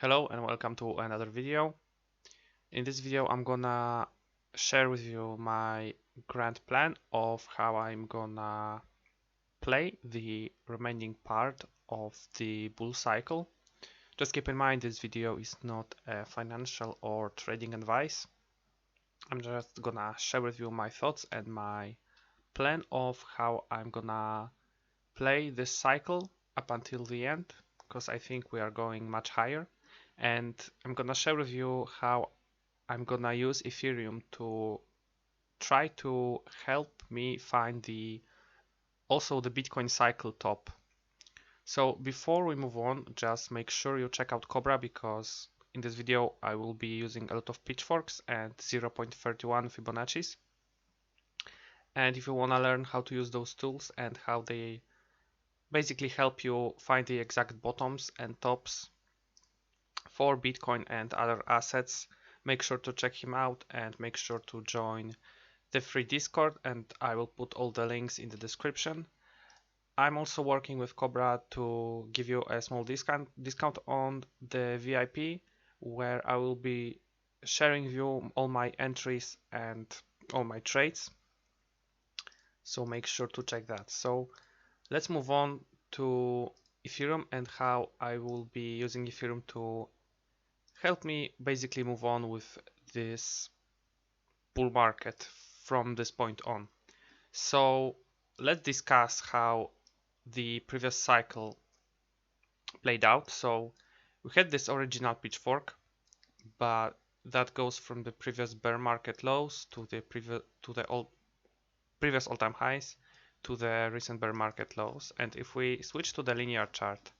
Hello and welcome to another video. In this video I'm gonna share with you my grand plan of how I'm gonna play the remaining part of the bull cycle. Just keep in mind this video is not a financial or trading advice. I'm just gonna share with you my thoughts and my plan of how I'm gonna play this cycle up until the end, because I think we are going much higher. And I'm gonna share with you how I'm gonna use Ethereum to try to help me find also the Bitcoin cycle top. So before we move on, just make sure you check out Cobra, because in this video I will be using a lot of pitchforks and 0.31 Fibonacci's. And if you wanna learn how to use those tools and how they basically help you find the exact bottoms and tops for Bitcoin and other assets, make sure to check him out and make sure to join the free Discord, and I will put all the links in the description. I'm also working with Cobra to give you a small discount on the VIP, where I will be sharing with you all my entries and all my trades. So make sure to check that. So let's move on to Ethereum and how I will be using Ethereum to help me basically move on with this bull market from this point on. So let's discuss how the previous cycle played out. So we had this original pitchfork, but that goes from the previous bear market lows to the previous all-time highs to the recent bear market lows. And if we switch to the linear chart,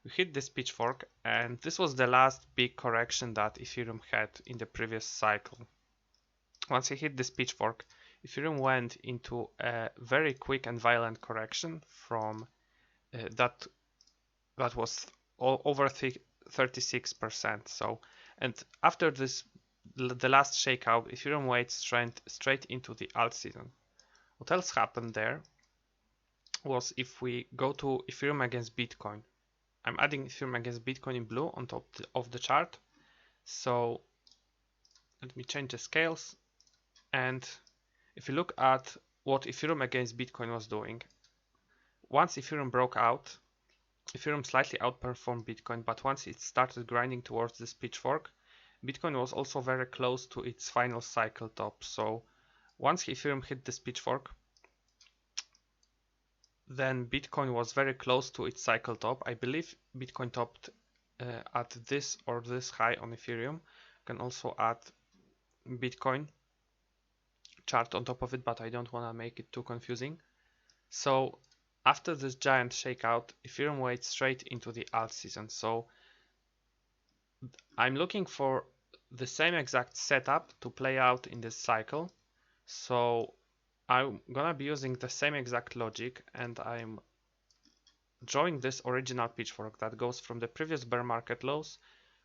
we hit this pitchfork, and this was the last big correction that Ethereum had in the previous cycle. Once he hit this pitchfork, Ethereum went into a very quick and violent correction from that was over 36%. So, and after this, the last shakeout, Ethereum went straight into the alt season. What else happened there was, if we go to Ethereum against Bitcoin, I'm adding Ethereum against Bitcoin in blue on top of the chart. So let me change the scales. And if you look at what Ethereum against Bitcoin was doing, once Ethereum broke out, Ethereum slightly outperformed Bitcoin, but once it started grinding towards this pitchfork, Bitcoin was also very close to its final cycle top. So once Ethereum hit this pitchfork, then Bitcoin was very close to its cycle top. I believe Bitcoin topped at this or this high on Ethereum. You can also add Bitcoin chart on top of it, but I don't want to make it too confusing. So after this giant shakeout, Ethereum went straight into the alt season. So I'm looking for the same exact setup to play out in this cycle. So I'm gonna be using the same exact logic, and I'm drawing this original pitchfork that goes from the previous bear market lows,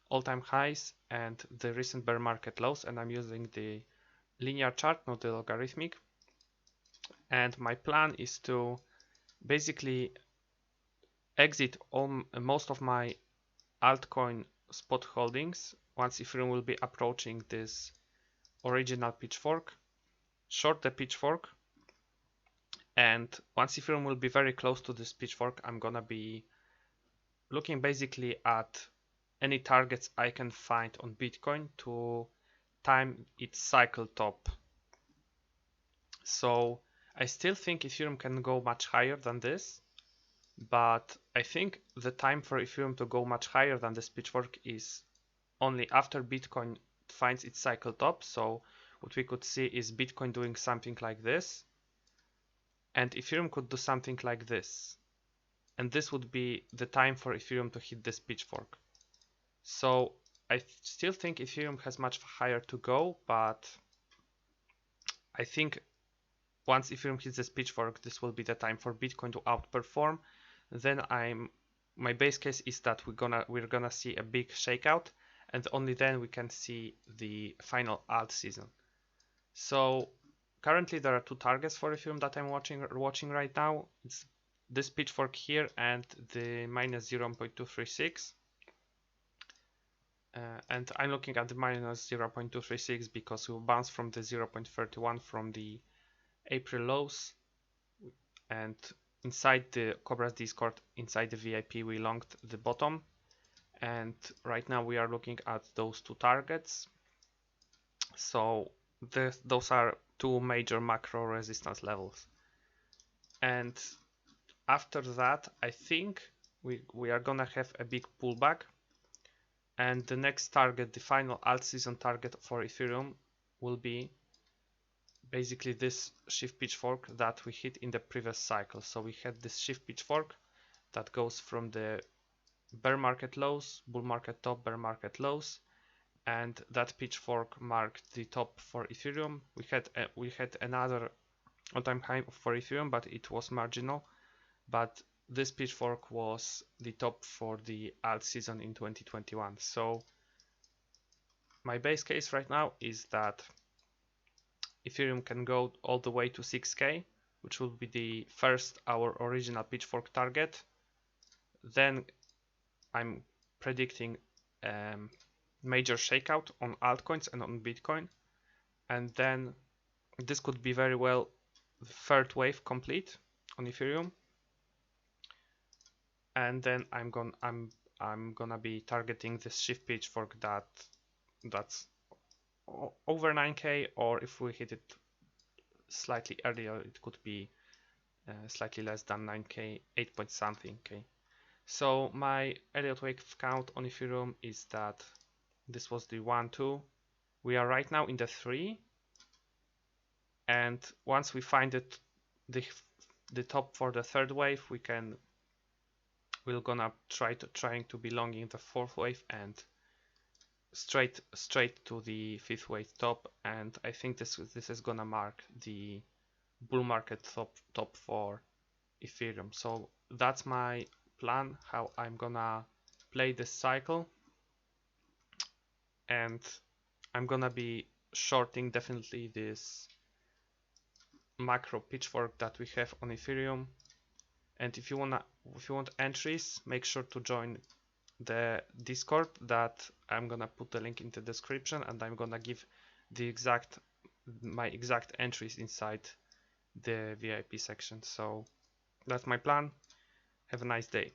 all-time highs, and the recent bear market lows, and I'm using the linear chart, not the logarithmic. And my plan is to basically exit most of my altcoin spot holdings once Ethereum will be approaching this original pitchfork, short the pitchfork, and once Ethereum will be very close to this pitchfork, I'm gonna be looking basically at any targets I can find on Bitcoin to time its cycle top. So I still think Ethereum can go much higher than this, but I think the time for Ethereum to go much higher than this pitchfork is only after Bitcoin finds its cycle top. So what we could see is Bitcoin doing something like this, and Ethereum could do something like this. And this would be the time for Ethereum to hit this pitchfork. So I still think Ethereum has much higher to go, but I think once Ethereum hits this pitchfork, this will be the time for Bitcoin to outperform. Then my base case is that we're gonna see a big shakeout, and only then we can see the final alt season. So currently there are two targets for Ethereum that I'm watching right now. It's this pitchfork here and the minus 0.236. and I'm looking at the minus 0.236 because we bounced from the 0.31 from the April lows, and inside the Cobra's Discord, inside the VIP, we longed the bottom, and right now we are looking at those two targets. So those are two major macro resistance levels, and after that I think we are gonna have a big pullback, and the next target, the final alt season target for Ethereum, will be basically this shift pitchfork that we hit in the previous cycle. So we had this shift pitchfork that goes from the bear market lows, bull market top, bear market lows, and that pitchfork marked the top for Ethereum. We had another all-time high for Ethereum, but it was marginal. But this pitchfork was the top for the alt season in 2021. So my base case right now is that Ethereum can go all the way to 6K, which will be the first our original pitchfork target. Then I'm predicting major shakeout on altcoins and on Bitcoin, and then this could be very well the third wave complete on Ethereum, and then I'm gonna be targeting this shift pitchfork that's over 9K, or if we hit it slightly earlier, it could be slightly less than 9K, 8 point something K. So my Elliott wave count on Ethereum is that this was the 1, 2. We are right now in the 3, and once we find it, the top for the third wave, we're gonna trying to be long in the fourth wave and straight to the fifth wave top, and I think this is gonna mark the bull market top for Ethereum. So that's my plan, how I'm gonna play this cycle, and I'm gonna be shorting definitely this macro pitchfork that we have on Ethereum. And if you want entries, make sure to join the Discord that I'm gonna put the link in the description, and I'm gonna give my exact entries inside the VIP section. So that's my plan. Have a nice day.